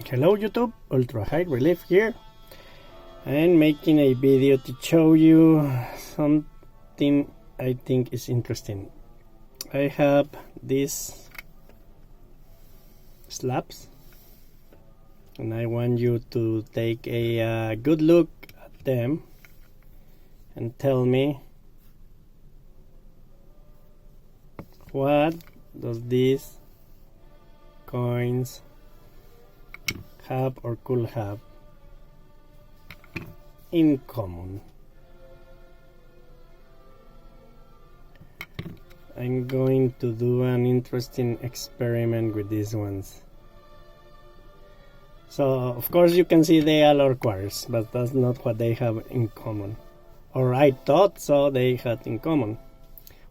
Hello YouTube, Ultra High Relief here, and making a video to show you something I think is interesting. I have these slabs and I want you to take a good look at them and tell me what does these coins have or could have in common. I'm going to do an interesting experiment with these ones. So of course you can see they all are quarters, but that's not what they have in common, or I thought so they had in common.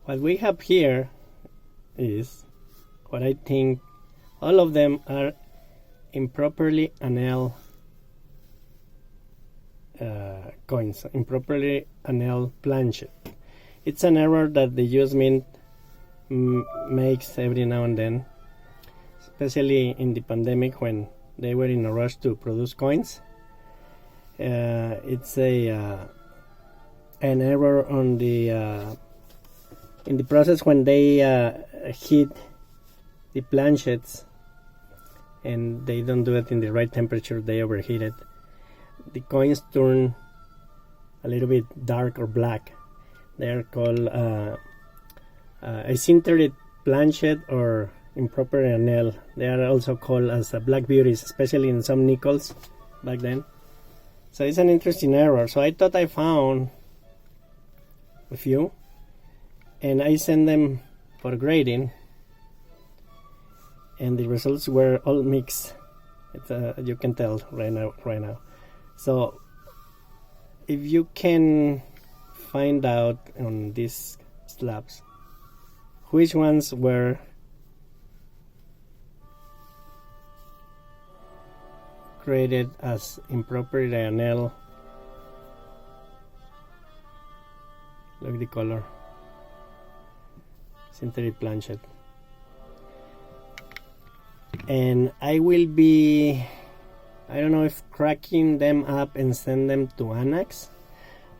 What we have here is what I think all of them are improperly annealed coins, improperly annealed Planchet. It's an error that the US Mint makes every now and then, especially in the pandemic when they were in a rush to produce coins. It's an error on the in the process when they heat the planchets, and they don't do it in the right temperature. They overheat it. The coins turn a little bit dark or black. They are called a sintered planchet or improperly annealed. They are also called as black beauties, especially in some nickels back then. So it's an interesting error. So I thought I found a few, and I sent them for grading, and the results were all mixed. You can tell right now. So if you can find out on these slabs which ones were created as improperly annealed, look at the color, synthetic planchet. And I will be, I don't know if cracking them up and send them to Anacs,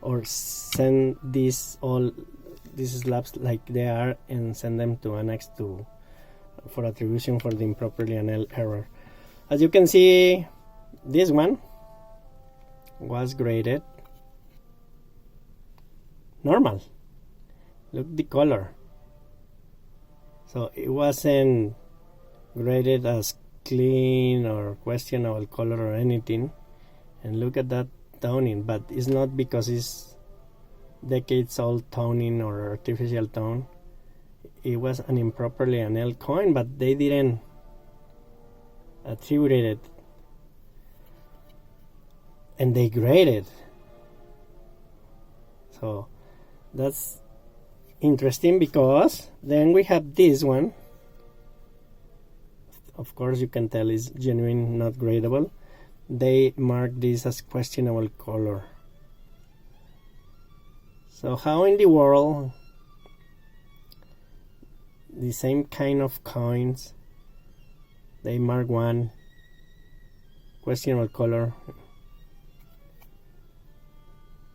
or send these slabs like they are and send them to Anacs for attribution for the improperly annealed error. As you can see, this one was graded normal. Look the color. So it wasn't graded as clean or questionable color or anything. And look at that toning, but it's not because it's decades old toning or artificial tone. It was an improperly annealed coin, but they didn't attribute it, and they graded. So that's interesting, because then we have this one. Of course you can tell it's genuine, not gradable. They mark this as questionable color. So how in the world the same kind of coins, they mark one questionable color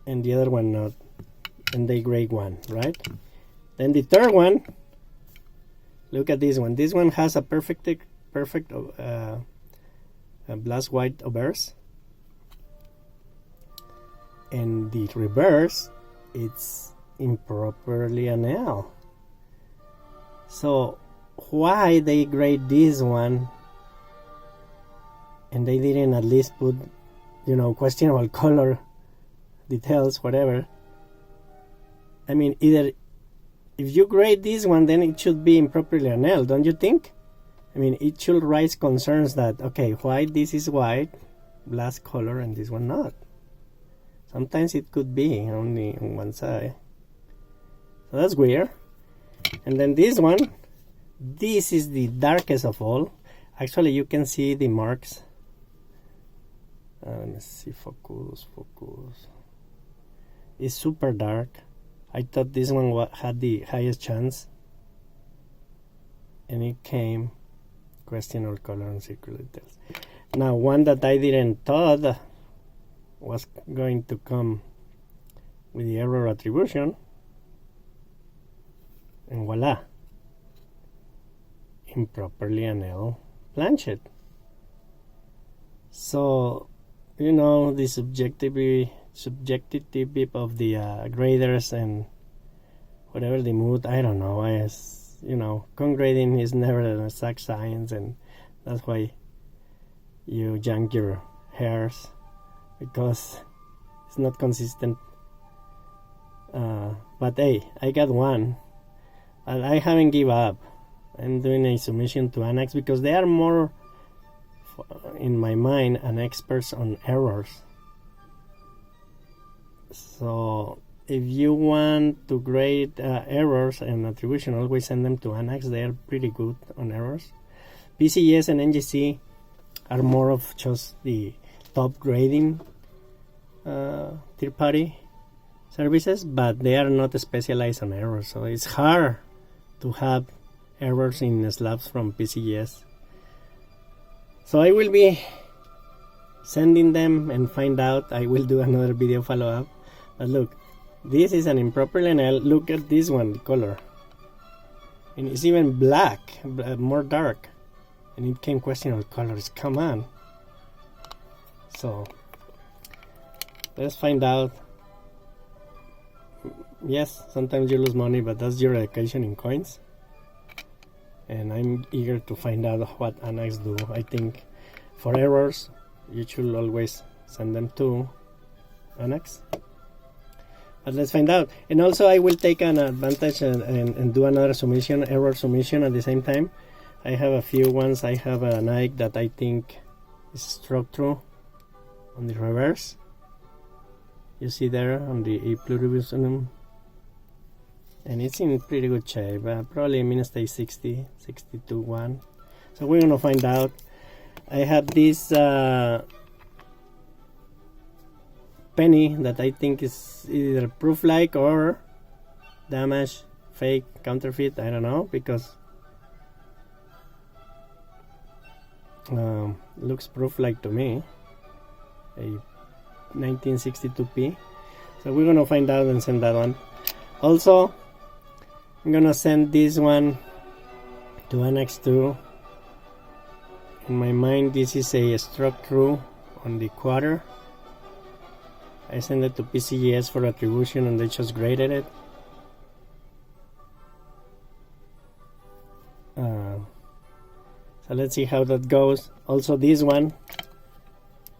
and the other one not, and they grade one, right? Then the third one, look at this one. This one has a perfect glass white obverse, and the reverse, it's improperly annealed. So why they grade this one and they didn't at least put, questionable color details, whatever? I mean, either if you grade this one, then it should be improperly annealed, don't you think? I mean, it should raise concerns that, okay, why this is white, glass color, and this one not? Sometimes it could be only on one side. So that's weird. And then this one, this is the darkest of all. Actually, you can see the marks. Let me see, focus. It's super dark. I thought this one had the highest chance, and it came questionable color and circular details. Now, one that I didn't thought was going to come with the error attribution, and voila, improperly annealed Planchet. So, you know, the subjectivity of the graders and whatever the mood, I don't know. You know, grading is never an exact science, and that's why you yank your hairs, because it's not consistent. But hey, I got one, and I haven't give up. I'm doing a submission to Anacs because they are more, in my mind, an experts on errors. So if you want to grade errors and attribution, always send them to Anacs. They are pretty good on errors. PCGS and NGC are more of just the top grading third-party services, but they are not specialized on errors. So it's hard to have errors in slabs from PCGS. So I will be sending them and find out. I will do another video follow-up. But look, this is an improperly annealed. Look at this one, the color. And it's even black, more dark. And it came questionable colors. Come on. So let's find out. Yes, sometimes you lose money, but that's your education in coins. And I'm eager to find out what Anacs do. I think for errors, you should always send them to Anacs. But let's find out. And also I will take an advantage and do another submission, error submission at the same time. I have a few ones. I have a Nike that I think is struck through on the reverse. You see there on the A pluribus unum. And it's in pretty good shape. Probably minus 60, 62, 1. So we're gonna find out. I have this penny that I think is either proof-like or damage, fake, counterfeit. I don't know, because looks proof-like to me. A 1962p. So we're gonna find out and send that one. Also, I'm gonna send this one to Anacs too. In my mind, this is a struck through on the quarter. I sent it to PCGS for attribution and they just graded it. So let's see how that goes. Also this one,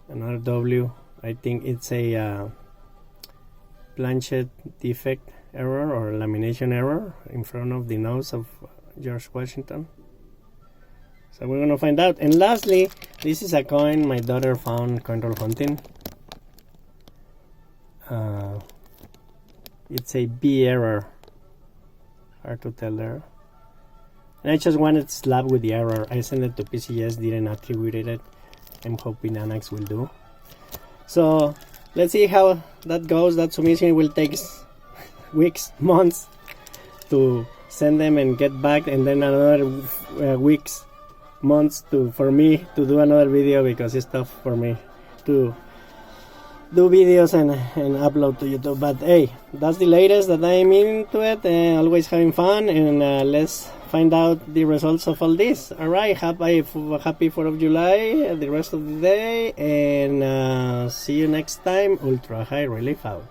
another W, I think it's a Planchet defect error or lamination error in front of the nose of George Washington. So we're gonna find out. And lastly, this is a coin my daughter found control hunting. It's a B error, hard to tell there. And I just wanted to slap with the error. I sent it to PCGS, didn't attribute it. I'm hoping Anacs will do. So let's see how that goes. That submission will take weeks, months to send them and get back, and then another weeks, months for me to do another video, because it's tough for me to do videos and upload to YouTube. But hey, that's the latest that I'm into it, and always having fun. And let's find out the results of all this. Alright, happy 4th of July, the rest of the day, and see you next time. Ultra High Relief out.